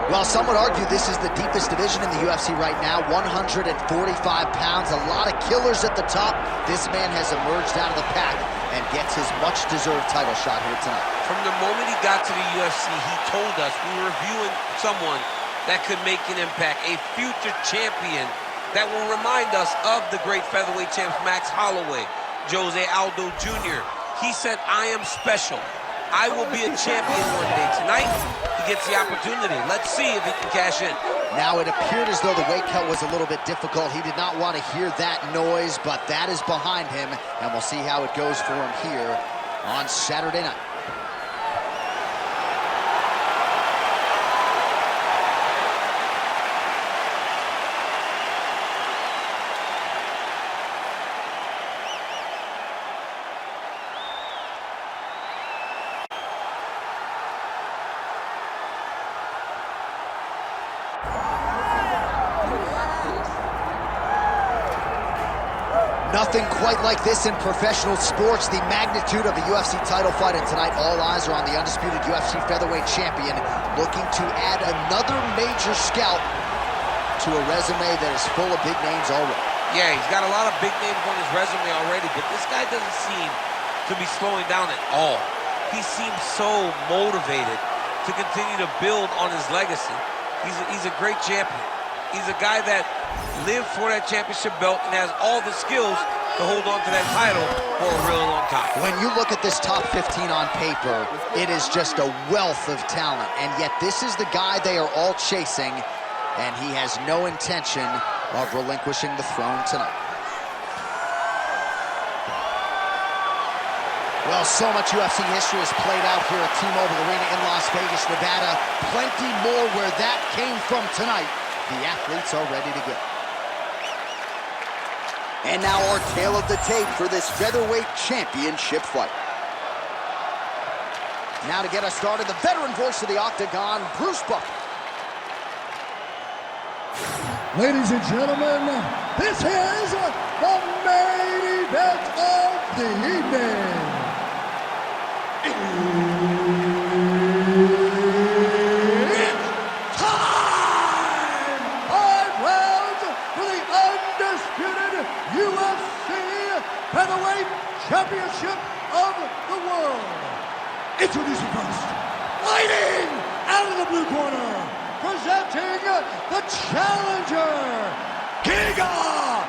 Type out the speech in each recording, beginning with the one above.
Well, some would argue this is the deepest division in the UFC right now, 145 pounds, a lot of killers at the top. This man has emerged out of the pack and gets his much-deserved title shot here tonight. From the moment he got to the UFC, he told us we were viewing someone that could make an impact, a future champion that will remind us of the great featherweight champs Max Holloway, Jose Aldo Jr. He said, I am special. I will be a champion one day. Tonight, he gets the opportunity. Let's see if he can cash in. Now, it appeared as though the weight cut was a little bit difficult. He did not want to hear that noise, but that is behind him, and we'll see how it goes for him here on Saturday night. Nothing quite like this in professional sports. The magnitude of a UFC title fight, and tonight all eyes are on the undisputed UFC featherweight champion, looking to add another major scalp to a resume that is full of big names already. Yeah, he's got a lot of big names on his resume already, but this guy doesn't seem to be slowing down at all. He seems so motivated to continue to build on his legacy. He's a great champion. He's a guy that lived for that championship belt and has all the skills to hold on to that title for a really long time. When you look at this top 15 on paper, it is just a wealth of talent, and yet this is the guy they are all chasing, and he has no intention of relinquishing the throne tonight. Well, so much UFC history has played out here at T-Mobile Arena in Las Vegas, Nevada. Plenty more where that came from tonight. The athletes are ready to go. And now our tale of the tape for this featherweight championship fight. Now to get us started, the veteran voice of the Octagon, Bruce Buffer. Ladies and gentlemen, this is the main event of the evening. Featherweight Championship of the World. Introducing first, fighting out of the blue corner, presenting the challenger, Giga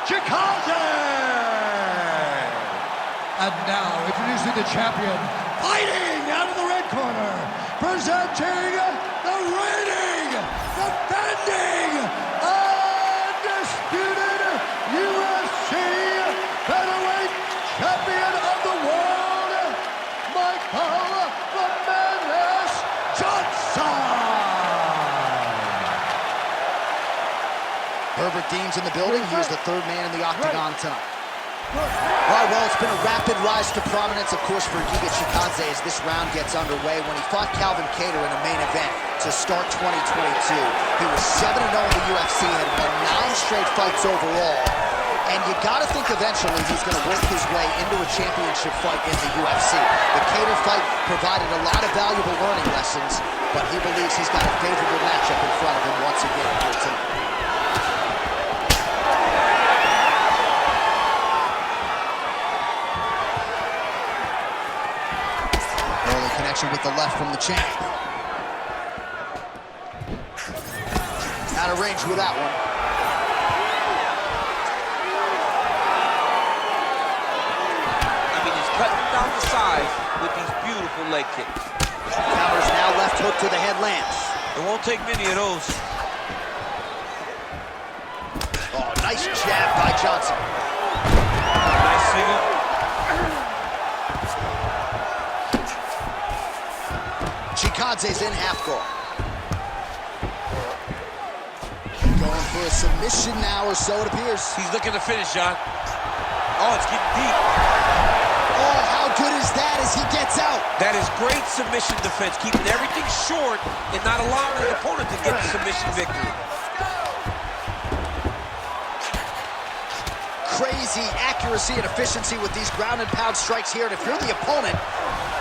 Chikadze. And now introducing the champion, fighting out of the red corner, presenting the reigning, defending, undisputed UFC featherweight champion of the world, Michael "The Menace" Johnson. Herbert Dean's in the building. He is the third man in the Octagon tonight. Well, it's been a rapid rise to prominence, of course, for Giga Chikadze as this round gets underway. When he fought Calvin Kattar in a main event to start 2022, he was 7-0 in the UFC, had won 9 straight fights overall. And you gotta think eventually he's gonna work his way into a championship fight in the UFC. The Kattar fight provided a lot of valuable learning lessons, but he believes he's got a favorable matchup in front of him once again here tonight. With the left from the champ. Out of range with that one. I mean, he's cutting down the size with these beautiful leg kicks. Counters now, left hook to the head lands. It won't take many of those. Oh, nice jab by Johnson. Nice single. Chikadze's in half guard. Going for a submission now, or so it appears. He's looking to finish, John. Oh, it's getting deep. Oh, how good is that as he gets out? That is great submission defense, keeping everything short and not allowing his opponent to get the submission victory. Crazy accuracy and efficiency with these ground and pound strikes here, and if you're the opponent,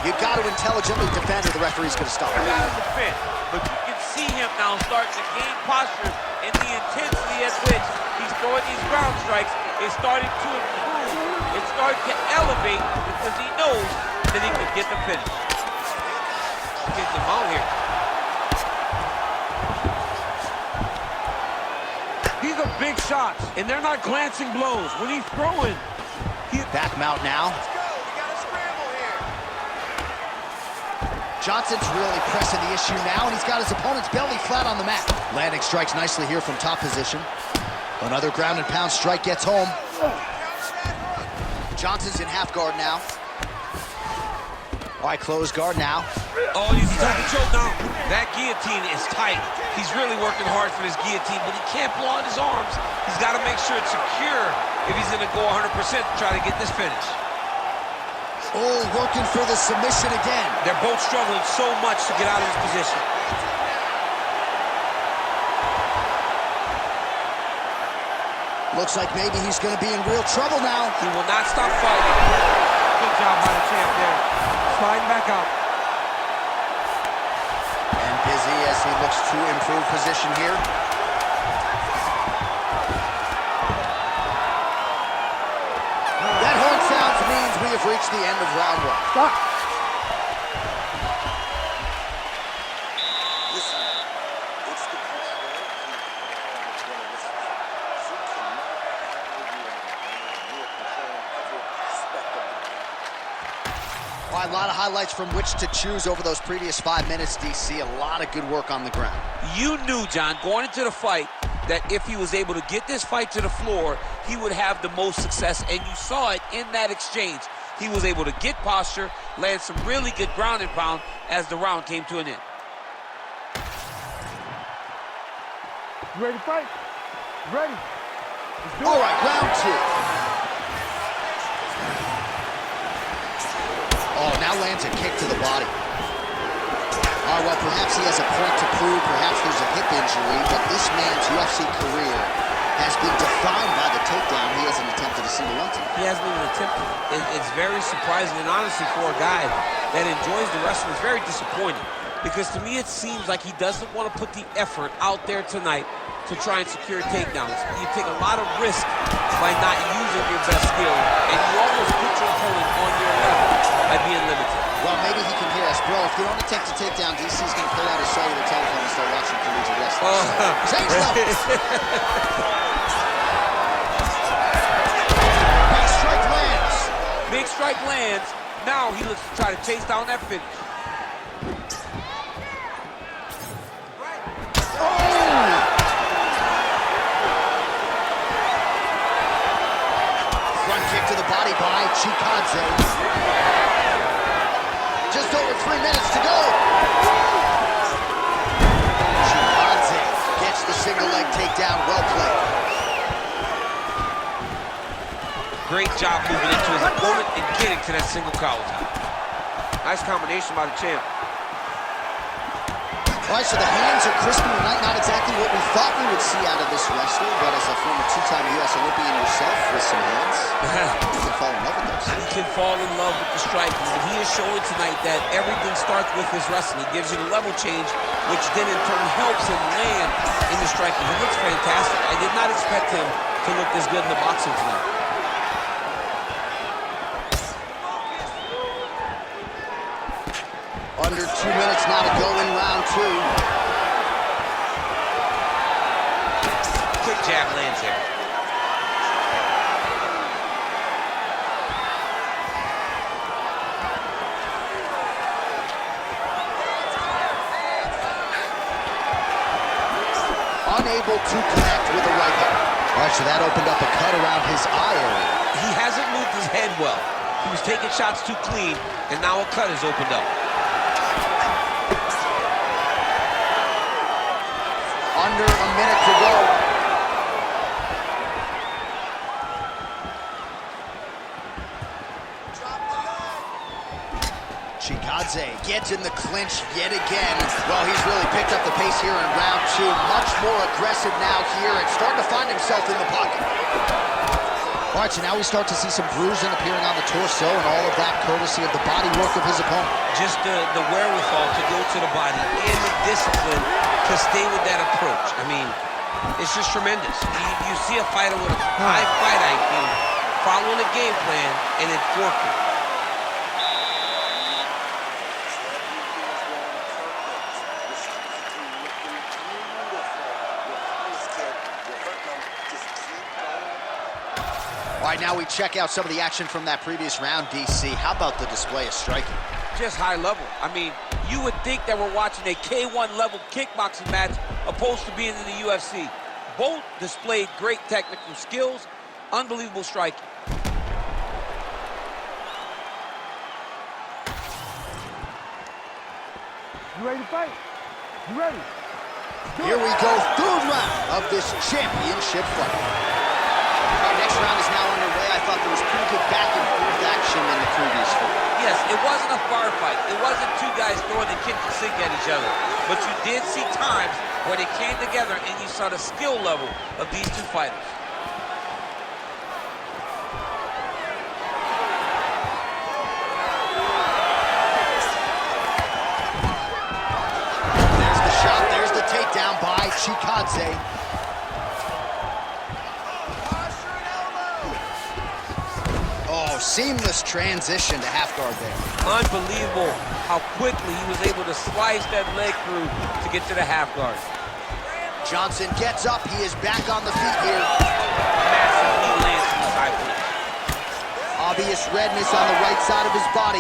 You've got to intelligently defend or the referee's going to stop. He got to defend, but you can see him now starting to gain posture, and the intensity at which he's throwing these ground strikes is starting to improve. It's starting to elevate because he knows that he can get the finish. Get him out here. These are big shots, and they're not glancing blows. When he's throwing, back mount now. Johnson's really pressing the issue now, and he's got his opponent's belly flat on the mat. Landing strikes nicely here from top position. Another ground and pound strike gets home. Johnson's in half guard now. All right, close guard now. Oh, he's taking choke now. That guillotine is tight. He's really working hard for this guillotine, but he can't pull on his arms. He's got to make sure it's secure if he's going to go 100% to try to get this finish. Oh, working for the submission again. They're both struggling so much to get out of this position. Looks like maybe he's going to be in real trouble now. He will not stop fighting. Good job by the champ there. Sliding back out. And busy as he looks to improve position here. That horn sounds means we have reached the end of round one. Stop. Listen, it's the control that's going to listen. You cannot argue you are controlling every aspect of the game. All right, a lot of highlights from which to choose over those previous 5 minutes, DC. A lot of good work on the ground. You knew, John, going into the fight, that if he was able to get this fight to the floor, he would have the most success, and you saw it in that exchange. He was able to get posture, land some really good ground and pound as the round came to an end. You ready to fight? Ready. Let's do it. All right, round two. Oh, now lands a kick to the body. All right, well, perhaps he has a point to prove. Perhaps there's a hip injury, but this man's UFC career has been defined by the takedown. He hasn't attempted a single one tonight. He hasn't even attempted. It's very surprising, and honestly, for a guy that enjoys the wrestling, it's very disappointing. Because to me, it seems like he doesn't want to put the effort out there tonight to try and secure takedowns. You take a lot of risk by not using your best skill, and you almost put your opponent on your level by being limited. Well, maybe he can hear us. Bro, if you don't attempt to take down, DC's going to pull out his cellular telephone and start watching collegiate wrestling. Change levels. Big strike lands. Big strike lands. Now he looks to try to chase down that finish. Front kick to the body by Chikadze. Just over 3 minutes to go. Chikadze gets the single leg takedown. Well played. Great job moving into his opponent and getting to that single collar. Nice combination by the champ. All right, so the hands are crispy tonight. Not exactly what we thought we would see out of this wrestler, but as a former two-time U.S. Olympian yourself with some hands, you can fall in love with those. He can fall in love with the striking, but he is showing tonight that everything starts with his wrestling. It gives you the level change, which then in turn helps him land in the striking. He looks fantastic. I did not expect him to look this good in the boxing tonight. Under 2 minutes now to go in round two. Quick jab lands there. Unable to connect with the right hook. All right, so that opened up a cut around his eye area. He hasn't moved his head well. He was taking shots too clean, and now a cut has opened up. Under a minute to go. Chikadze gets in the clinch yet again. Well, he's really picked up the pace here in round two. Much more aggressive now here and starting to find himself in the pocket. All right, so now we start to see some bruising appearing on the torso, and all of that courtesy of the body work of his opponent. Just the wherewithal to go to the body and the discipline to stay with that approach. I mean, it's just tremendous. You see a fighter with a high fight IQ following a game plan and it working. All right, now we check out some of the action from that previous round, DC. How about the display of striking? Just high level. I mean, you would think that we're watching a K1 level kickboxing match opposed to being in the UFC. Both displayed great technical skills, unbelievable striking. You ready to fight? You ready? Here we go, third round of this championship fight. Our next round is now underway. I thought there was pretty good back and forth action in the previous fight. Yes, it wasn't a firefight. It wasn't two guys throwing the kitchen sink at each other. But you did see times where they came together and you saw the skill level of these two fighters. There's the shot. There's the takedown by Chikadze. Oh, seamless transition to half guard there. Unbelievable how quickly he was able to slice that leg through to get to the half guard. Johnson gets up. He is back on the feet here. Massive knee lands from his high place. Obvious redness on the right side of his body.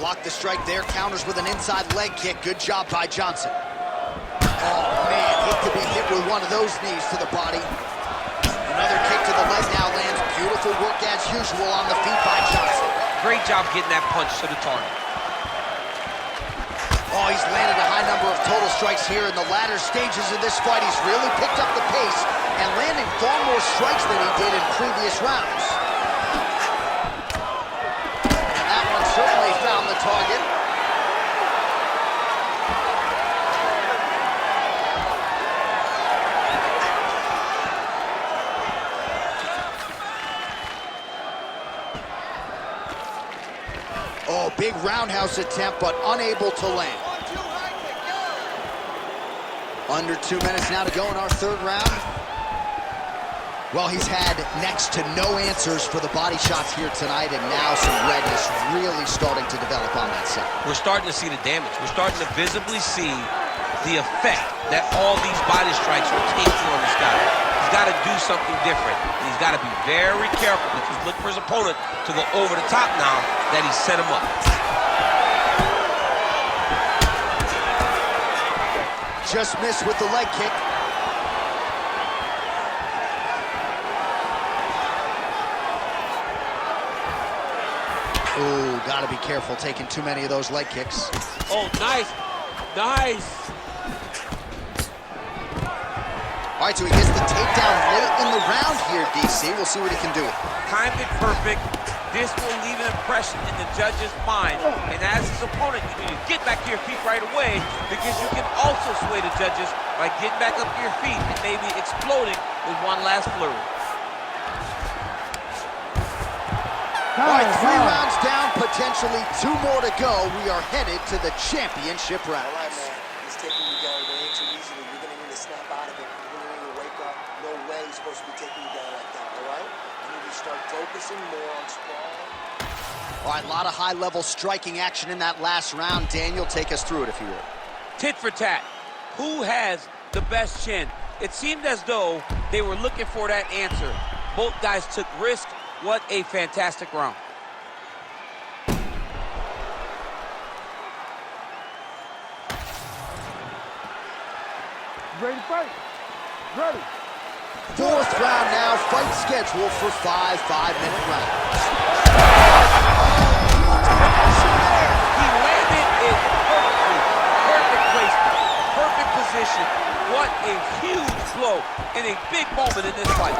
Blocked the strike there. Counters with an inside leg kick. Good job by Johnson. Oh, man, he could be hit with one of those knees to the body. Another kick to the leg now lands. Beautiful work as usual on the feet by Johnson. Great job getting that punch to the target. Oh, he's landed a high number of total strikes here in the latter stages of this fight. He's really picked up the pace and landing far more strikes than he did in previous rounds. And that one certainly found the target. Oh, big roundhouse attempt, but unable to land. Under 2 minutes now to go in our third round. Well, he's had next to no answers for the body shots here tonight, and now some redness really starting to develop on that side. We're starting to see the damage. We're starting to visibly see the effect that all these body strikes are taking on this guy. He's got to do something different. He's got to be very careful because look for his opponent to go over the top now that he set him up. Just missed with the leg kick. Ooh, gotta be careful taking too many of those leg kicks. Oh, nice. Nice. All right, so he gets the takedown late in the round here, DC. We'll see what he can do. Timed it perfect. This will leave an impression in the judge's mind. And as his opponent, you need to get back to your feet right away because you can also sway the judges by getting back up to your feet and maybe exploding with one last flurry. All right, 3 rounds down, potentially 2 more to go. We are headed to the championship round. All right, man. He's taking you down. It ain't too easily. You're going to need to snap out of it. You're going to need to wake up. No way he's supposed to be taking you down like that, all right? You need to start focusing more on sprawl. All right, a lot of high-level striking action in that last round. Daniel, take us through it, if you would. Tit for tat. Who has the best chin? It seemed as though they were looking for that answer. Both guys took risk. What a fantastic round. Ready to fight? Ready. 4th round now, fight scheduled for 5 5-minute rounds. He landed it perfectly. Perfect placement. Perfect position. What a huge blow in a big moment in this fight.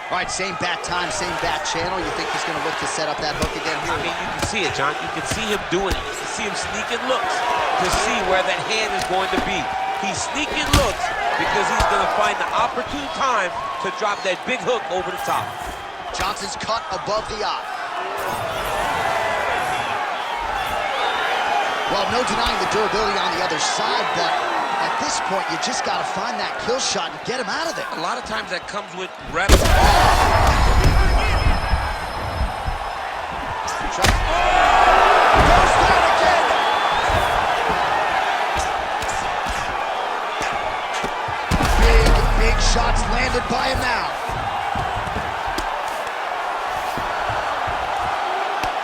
All All right, same bat time, same bat channel. You think he's going to look to set up that hook again here? I mean, you can see it, John. You can see him doing it. You can see him sneaking looks to see where that hand is going to be. He's sneaking looks because he's going to find the opportune time to drop that big hook over the top. Johnson's cut above the eye. Well, no denying the durability on the other side, but at this point, you just got to find that kill shot and get him out of there. A lot of times that comes with reps. Goes down again. Big shots landed by him now.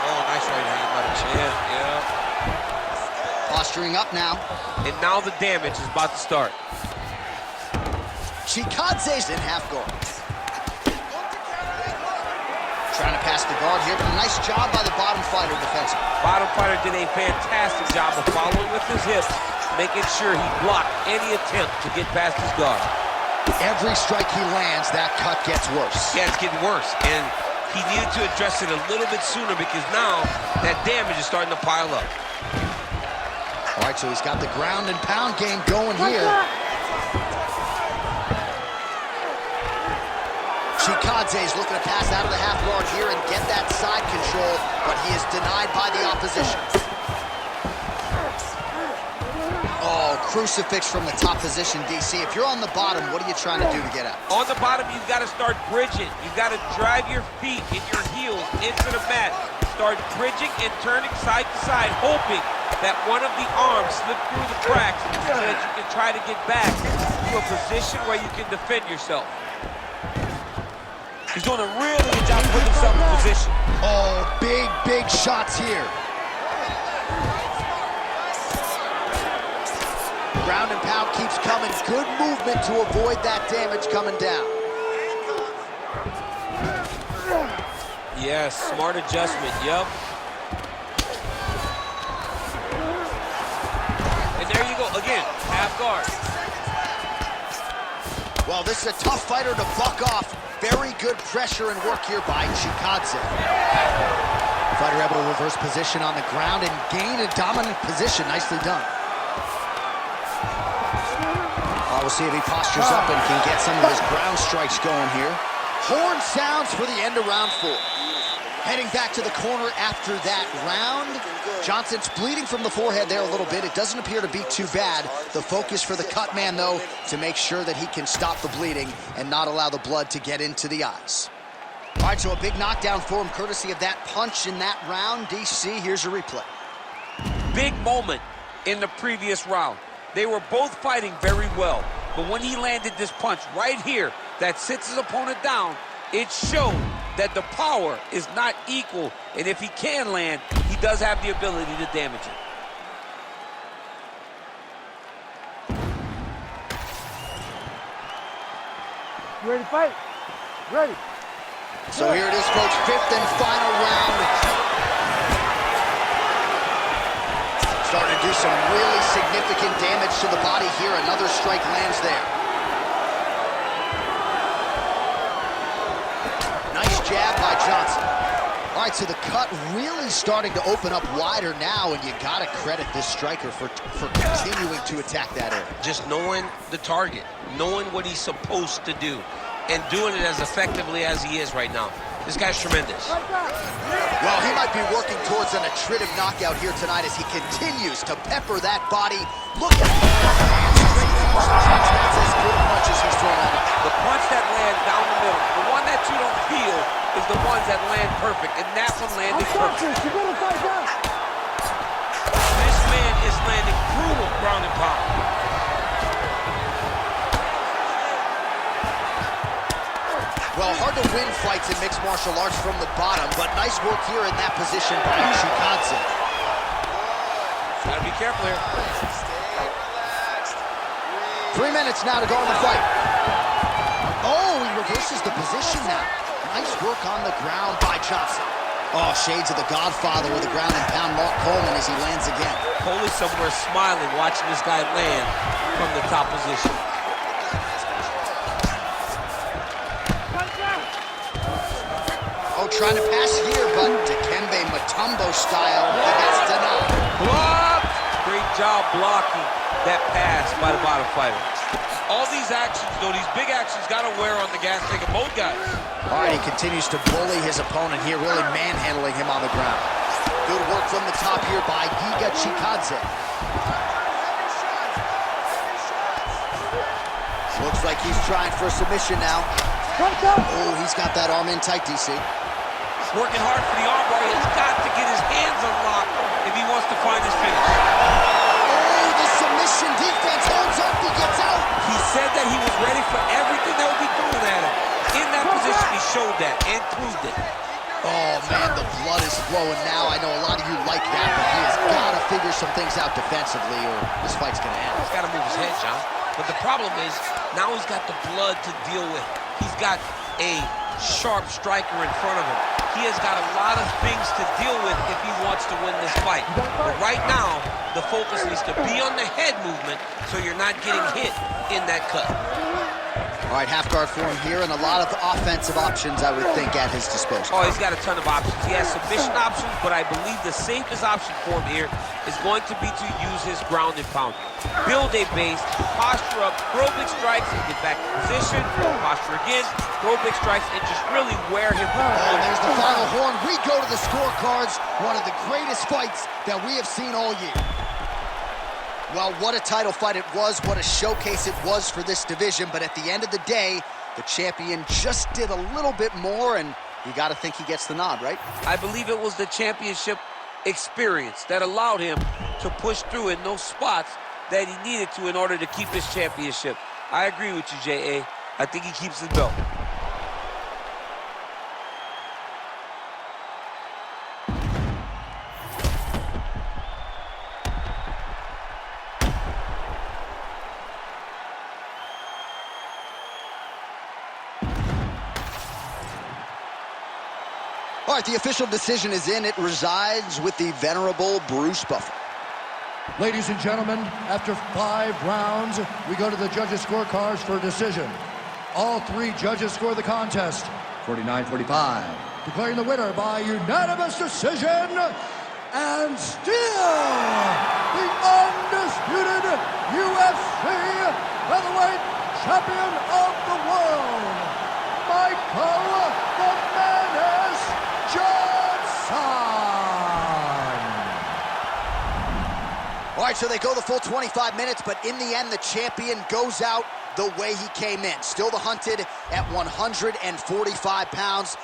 Oh, nice right hand by the chin, yeah. Posturing up now. And now the damage is about to start. Chikadze's in half guard. Trying to pass the guard here, but a nice job by the bottom fighter defensively. Bottom fighter did a fantastic job of following with his hips, making sure he blocked any attempt to get past his guard. Every strike he lands, that cut gets worse. Yeah, it's getting worse, and he needed to address it a little bit sooner because now that damage is starting to pile up. All right, so he's got the ground and pound game going here. Chikadze is looking to pass out of the half guard here and get that side control, but he is denied by the opposition. Oh, crucifix from the top position, DC. If you're on the bottom, what are you trying to do to get out? On the bottom, you've got to start bridging. You've got to drive your feet and your heels into the mat. Start bridging and turning side to side, hoping that one of the arms slip through the cracks so that you can try to get back to a position where you can defend yourself. He's doing a really good job putting himself in position. Oh, big shots here. Ground and pound keeps coming. Good movement to avoid that damage coming down. Yes, smart adjustment, yep. And there you go, again, half guard. Well, this is a tough fighter to buck off. Very good pressure and work here by Chikadze. Fighter able to reverse position on the ground and gain a dominant position. Nicely done. We'll see if he postures up and can get some of his ground strikes going here. Horn sounds for the end of round 4. Heading back to the corner after that round. Johnson's bleeding from the forehead there a little bit. It doesn't appear to be too bad. The focus for the cut man, though, to make sure that he can stop the bleeding and not allow the blood to get into the eyes. All right, so a big knockdown for him, courtesy of that punch in that round. DC, here's your replay. Big moment in the previous round. They were both fighting very well, but when he landed this punch right here that sits his opponent down, it showed that the power is not equal, and if he can land, he does have the ability to damage it. You ready to fight? Ready. So here it is, folks, 5th and final round. Starting to do some really significant damage to the body here. Another strike lands there. Nice jab by Johnson. All right, so the cut really starting to open up wider now, and you got to credit this striker for continuing to attack that area. Just knowing the target, knowing what he's supposed to do, and doing it as effectively as he is right now. This guy's tremendous. Well, he might be working towards an attritive knockout here tonight as he continues to pepper that body. Look at that's as good a punch as he's thrown at him. The punch that lands down the middle, the one that you don't feel is the ones that land perfect, and that one landed perfect. You better fight back. This man is landing brutal ground and pound. Well, hard to win fights in mixed martial arts from the bottom, but nice work here in that position by Chikadze. Gotta be careful here. 3 minutes now to go in the fight. Oh, he reverses the position now. Nice work on the ground by Johnson. Oh, shades of the Godfather with the ground and pound Mark Coleman as he lands again. Coley somewhere smiling, watching this guy land from the top position. trying to pass here, but Dikembe Mutombo style, he gets denied. Blocked! Great job blocking that pass by the bottom fighter. All these actions, though, these big actions, got to wear on the gas tank of both guys. All right, he continues to bully his opponent here, really manhandling him on the ground. Good work from the top here by Giga Chikadze. Looks like he's trying for a submission now. Oh, he's got that arm in tight, DC. Working hard for the armbar. He's got to get his hands unlocked if he wants to find his finish. Oh, the submission defense holds up. He gets out. He said that he was ready for everything that would be thrown at him. In that position, he showed that and proved it. Oh, man, the blood is flowing now. I know a lot of you like that, but he has got to figure some things out defensively or this fight's going to end. He's got to move his head, John. But the problem is, now he's got the blood to deal with. He's got a sharp striker in front of him. He has got a lot of things to deal with if he wants to win this fight. But right now, the focus needs to be on the head movement so you're not getting hit in that cut. All right, half guard for him here, and a lot of offensive options, I would think, at his disposal. Oh, he's got a ton of options. He has submission options, but I believe the safest option for him here is going to be to use his ground and pound. Build a base, posture up, throw big strikes, and get back in position, posture again, throw big strikes, and just really wear him down. And there's the final horn. We go to the scorecards, one of the greatest fights that we have seen all year. Well, what a title fight it was, what a showcase it was for this division, but at the end of the day, the champion just did a little bit more, and you got to think he gets the nod, right? I believe it was the championship experience that allowed him to push through in those spots that he needed to in order to keep his championship. I agree with you, J.A. I think he keeps his belt. All right, the official decision is in. It resides with the venerable Bruce Buffer. Ladies and gentlemen, after 5 rounds, we go to the judges' scorecards for a decision. All 3 judges score the contest 49-45, declaring the winner by unanimous decision, and still the undisputed UFC featherweight champion of the world, Michael the Menace Johnson. All right, so they go the full 25 minutes, but in the end, the champion goes out the way he came in. Still the hunted at 145 pounds.